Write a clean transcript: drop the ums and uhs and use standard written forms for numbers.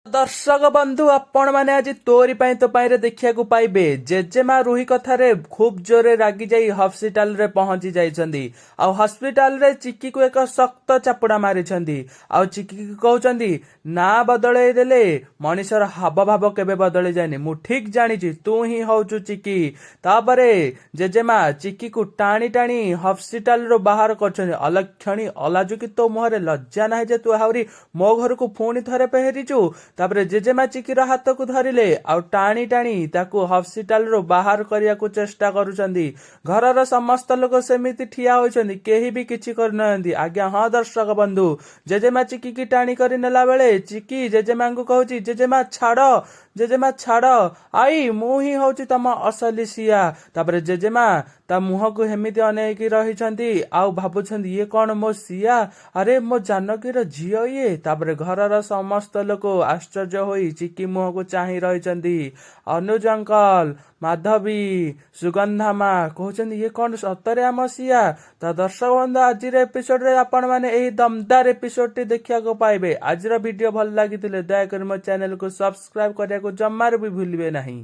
दर्शक बंधु आपण मैंने आज तोरी तो देखा पाइबे जेजेमा रुही कथारे खूब जोरे रागी जाई हॉस्पिटल रे पहुंची जाइछंदी आ हॉस्पिटल रे चिक्की को एक सख्त चापुड़ा मारिछंदी आ चिक्की को कहउछंदी ना बदले देले मनीषर हाव भाव केबे बदले जायनी मु ठीक जानिछि तू ही होचु चिक्की तापरे जेजेमा चिक्की को टाणी टाणी हॉस्पिटल रो बाहर करछंदी अलक्षणी अलाजु कि तो मुहरे लज्जा नाही जे तू हाउरी मो घर को पुणी थरे पेहरिचु तापरे जेजेमा चिकीर हाथ को धरिले आ टाणी टाणी ताकू हॉस्पिटल रो बाहर करिया को चेष्टा करूछंदी घरर समस्त लोक सेमिति ठिया होइछंदी केही भी किछि करनहंदी आज्ञा हां दर्शक बंधु जेजेमा चिकी की टाणी करि नेला बेले चिकी जेजेमा को कहूची जेजेमा छाड़ आई मु ही होची तम असली सिया तापरे जेजेमा ता मुह को हेमिति अनेकी रहिछंती आउ भाबुछंदी ये कौन मो सिया अरे मो जानकीर झियो ये तापरे घरर समस्त लोक आश्चर्य होई चिकी मुह को चाही रहिछंती अनुज अंकल माधवी सुगंधामा कहउछंदी ये कौन सतरे आम सिया ता दर्शक बंधु आज एपिसोड रे आपण माने एही दमदार एपिसोड टी देखिया को पाइबे आज वीडियो भल लागितिले दया कर मो चैनल को सब्सक्राइब करिया को जम्मार भी भूलिबे नहीं।